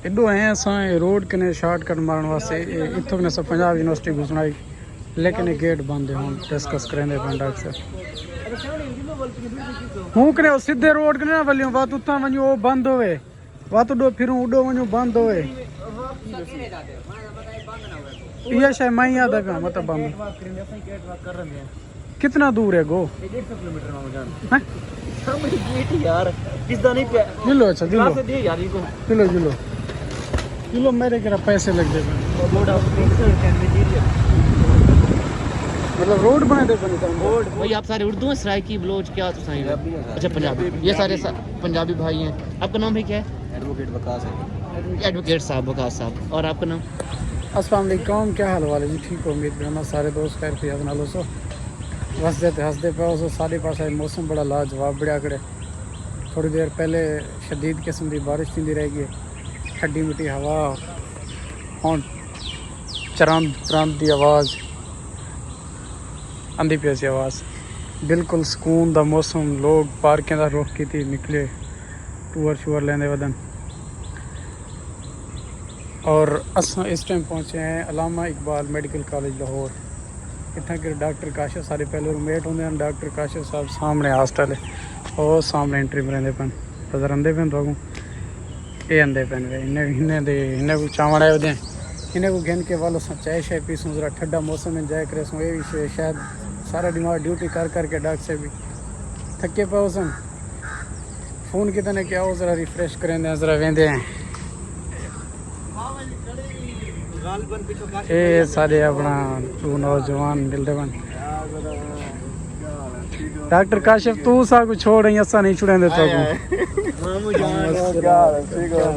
एडो आए असां रोड कने शॉर्टकट मारण वास्ते इथों ने सब पंजाब यूनिवर्सिटी घुसना है लेकिन ये गेट बंद है हम डिस्कस करेंगे डॉक्टर से हूं कने सीधे रोड कने ना वलियो बात उता वणो वो बंद होवे बात उडो फिरू उडो वणो बंद होवे ये शायद मैं याद है मतलब बंद कितना दूर है गो 150 किलोमीटर में जान हैं सामने गेट यार किसदा नहीं पे दिलो अच्छा दिलो दे यार इनको दिलो दिलो दिलो मेरे के पैसे लग दे board of principal and material मतलब रोड बना दे बने रोड भाई आप सारे उर्दू हैं सराइकी बलोच क्या तो सही अच्छा पंजाबी ये सारे पंजाबी भाई हैं आपका नाम है क्या है एडवोकेट वकास है एडवोकेट साहब वकास साहब और आपका नाम अस्सलाम वालेकुम क्या हाल वाले जी ठीक हो उम्मीद करना सारे दोस्त खैर खैरियत नाल हो हंसते पे उस सारे पास मौसम बड़ा लाजवाब बड़ा कड़े थोड़ी देर पहले शदीद किस्म की बारिश थी रह गई ठंडी मिट्टी हवा हूँ चरंद परंद की आवाज़ आंधी पी सी आवाज़ बिल्कुल सुकून का मौसम लोग पार्कें का रुख की निकले टूर शूर लेंदे वदन और असां इस टाइम पहुँचे हैं अलामा इकबाल मेडिकल कॉलेज लाहौर इतना कि डॉक्टर काशिफ सारे पहले रूममेट होंगे डॉक्टर काशिफ साहब सामने हॉस्टल है और सामने एंट्री में रहते पैन नजर आते पैन तो ये आते पैन इन्हें को चावण आए होते इन्हें को गिन के वालों चाय शाय पीसूँ जरा ठंडा मौसम इंजॉय करे सूँ ये भी शायद सारा दिमाग ड्यूटी कर करके डॉक्टर से भी थके पे सन फ़ोन कितने क्या हो जरा रिफ्रेश करें जरा वेंदे हैं ये सारे अपना तू नौजवान मिलते बन डॉक्टर काशिफ तू सा कुछ छोड़ रही असा नहीं छुड़े दे तो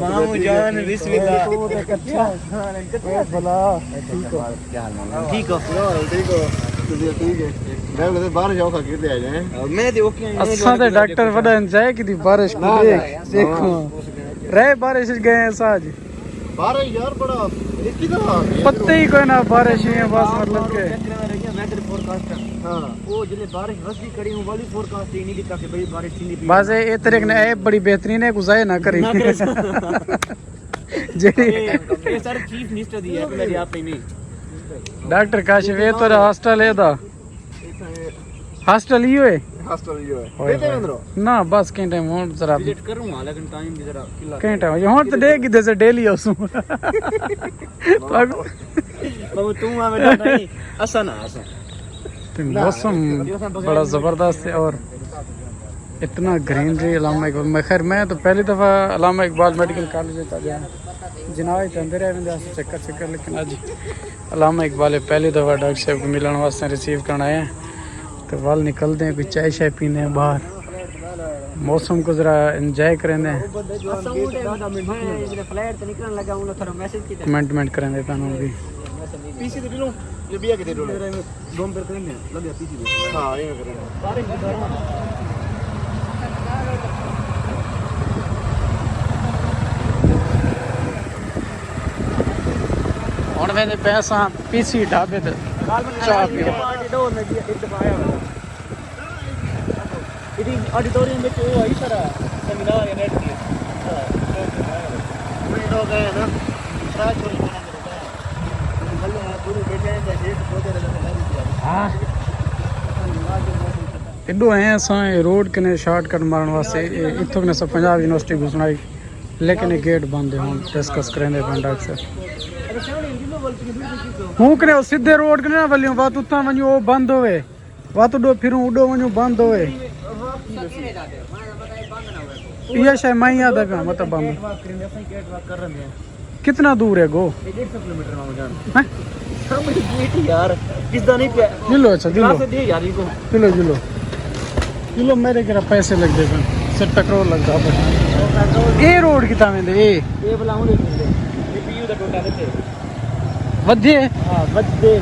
मामू जान बिस्मिल्लाह भला ठीक हो बारिश औखा गिरते आ जाए मैं दे ओके असा ते डॉक्टर वडा जाए कि बारिश को देखो रहे बारिश गए साज बारिश यार बड़ा पत्ते ही कोई ना बारिश ही है बस मतलब के वेदर फोरकास्ट हां वो जले बारिश वसदी कड़ी हूं वाली फोरकास्ट ही नहीं दिखा कि भाई बारिश थी नहीं बस ये तरीके ने ए बड़ी बेहतरीन है गुजारे ना करी जेडी ये सर चीफ मिनिस्टर दी है मेरी आप ही नहीं डॉक्टर काशिफ ये तो हॉस्टल है दा हॉस्टल ही है हॉस्टल ही है ना बस के टाइम हो जरा विजिट करूंगा लेकिन टाइम भी जरा किला के टाइम ये हो तो दे कि जैसे डेली होसू बाबू तू आ बेटा नहीं असा ना असा मौसम बड़ा ज़बरदस्त है और इतना ग्रीनरी अलामा इकबाल मैं खैर मैं तो पहली दफ़ा अलामा इकबाल मेडिकल कॉलेज गया जनाब अंदर आए चक्कर लेकिन अज अलामा इकबाल पहली दफ़ा डॉक्टर साहब को मिलने वास्ते रिसीव करना आए हैं तो वाल निकलते हैं कुछ चाय शाय पीने हैं बाहर मौसम को ज़रा इंजॉय करेंगे कमेंटमेंट करेंगे पैनों भी पीसी दे लो ये बिया के दे दो दो पर करेंगे लग गया पीसी हां ये करेंगे बारिश की दौरान और मैंने पैसा पीसी ढाबे ते चाह पियो डोर में एक दफा आया हुआ इधर ऑडिटोरियम में वो आई तरह सेमिनार या नेट की मैं लोग गए ना साथ छोड़ एडो आए असां रोड कने शॉर्टकट मारण वास्ते इथों ने सब पंजाब यूनिवर्सिटी घुसना है लेकिन ये गेट बंद है हम डिस्कस करेंगे डॉक्टर से हूं कने सीधे रोड कने ना वलियो बात उता वणो वो बंद होवे बात उडो फिरू उडो वणो बंद होवे ये शायद मैं याद है मतलब बंद कितना दूर है गो 150 किलोमीटर में जान हैं सामने गेट यार किसदा नहीं पे दिलो अच्छा दिलो दे यार इनको दिलो दिलो दिलो मेरे के पैसे लग दे से पेट्रोल लग जा ये रोड किता में दे ये बुलाऊं दे ये पीयू दा टोटा देते वधे हां वधे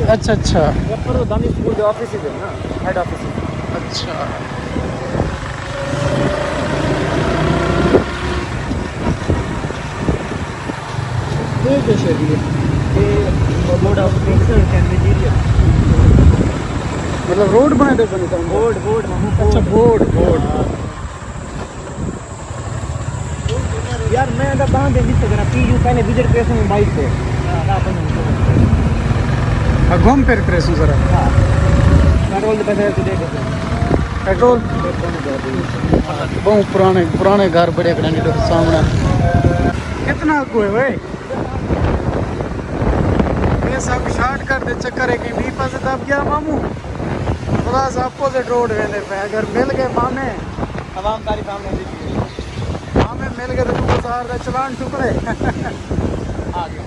अच्छा अच्छा पर दानी स्कूल के ऑफिस है ना हेड ऑफिस अच्छा ये कैसे दिए ये board of principal and material मतलब रोड बना दे बने बोर्ड अच्छा बोर्ड यार मैं तो कहां दे जिस तरह पीयू पहले विजिट पे से बाइक पे घूम फिर करे जरा पेट्रोल के पैसे तो दे दे पेट्रोल बहुत पुराने घर बड़े कराने के सामने कितना आगू है भाई ये सब शॉर्ट कर दे चक्कर है कि नहीं पास दब गया मामू थोड़ा सा अपोजिट रोड वेंदे पे अगर मिल गए मामे आवाम तारीफ हमने मामे मिल गए तो 2000 का चलान टुकड़े आ गया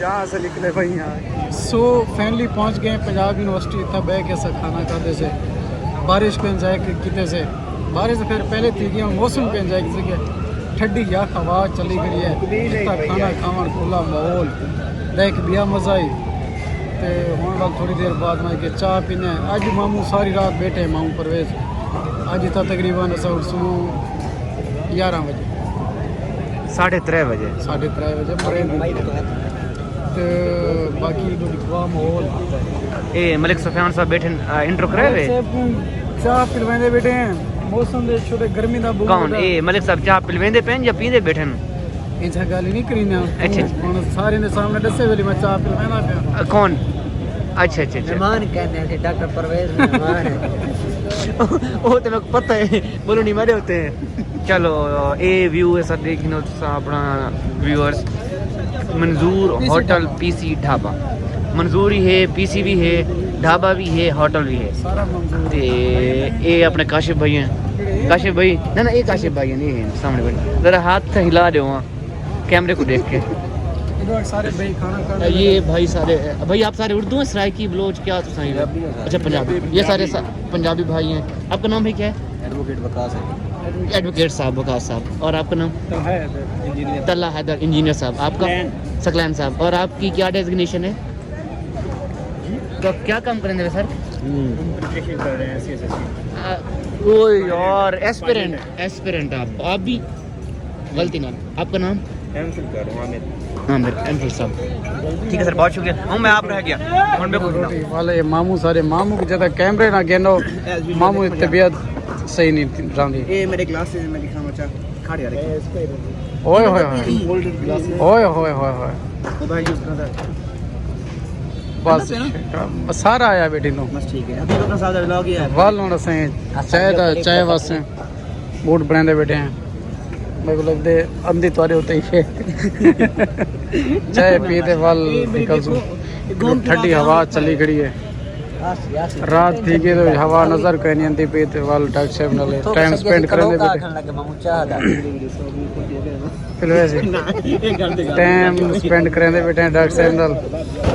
जहाँ से निकले भाई यहाँ सो फैमिली पहुँच गए पंजाब यूनिवर्सिटी इतना बह के सब खाना खाते से बारिश को एंजॉय किते से बारिश फिर पहले थी गया मौसम को एंजॉय की ठंडी या हवा चली गई है इतना खाना खावन खुला माहौल देख बिया मजा आई तो होने वाल थोड़ी देर बाद मैं के चाह पीने अज मामू सारी रात बैठे मामू परवेज अज इतना तकरीबन अस उठसूँ 11 बजे 3:30 बजे 3:30 बजे परे तो बाकी दुआ माहौल ए मलिक सुफियान साहब बैठे इंट्रो करे वे चाह पिलवांदे बैठे हैं मौसम दे छोटे गर्मी दा बहुत कौन ए मलिक साहब चाह पिलवेंदे पेन या पींदे बैठन इंजा गल नहीं करी ना अच्छा हुन सारे ने सामने दसे वेली मैं चाह पिलवांदा पिया कौन अच्छा अच्छा अच्छा मेहमान कहते हैं डॉक्टर परवेज मेहमान है वो तो लोग पता है बोलो नहीं मरे होते हैं चलो ए व्यू ऐसा देखिनो अपना व्यूअर्स मंजूर होटल पीसी ढाबा मंजूर ही है पीसी भी है ढाबा भी है होटल भी है सारा मंजूर ते ये अपने काशिफ भाई हैं काशिफ भाई ना ये काशिफ भाई हैं ये हैं सामने बैठे जरा हाथ हिला दो वहाँ कैमरे को देख के इधर सारे भाई खाना खाने ये भाई सारे भाई आप सारे उर्दू हैं सराइकी बलोच क्या तो सही है अच्छा पंजाबी ये सारे पंजाबी भाई हैं आपका नाम है क्या है एडवोकेट वकास है एडवोकेट साहब वकास साहब और आपका नाम तो है इंजीनियर तल्ला हैदर इंजीनियर साहब आपका सकलैन साहब और आपकी क्या डेजिग्नेशन है तो क्या काम करेंगे सर प्रिपरेशन कर रहे हैं सीएसएससी ओ यार एस्पिरेंट आप भी गलती ना आपका नाम एमफिल कर रहा हूं हाँ मेरे एमफिल साहब ठीक है सर बहुत शुक्रिया हूँ मैं आप रह गया और मैं रोटी वाले मामू सारे मामू की ज्यादा कैमरे ना गेनो मामू की तबीयत सही नहीं रहती ये मेरे ग्लासेस में दिखा मचा खा दिया रे ओए होए होए गोल्डन ग्लासेस ओए होए होए होए वो भाई यूज करता है बस सारा आया बेटी नो बस ठीक है अभी अपना सादा व्लॉग ही है वाल होना सही चाय वास्ते बूट बनाते बैठे हैं मेरे को लगते अंधी तोरे होते ही चाय पीते वाल निकल सू ठंडी हवा चली खड़ी है रात थी गई तो हवा नजर कोई नहीं आती पीते वाल डॉक्टर साहब नाल टाइम स्पेंड करने फिर वैसे टाइम स्पेंड करने बैठे डॉक्टर साहब नाल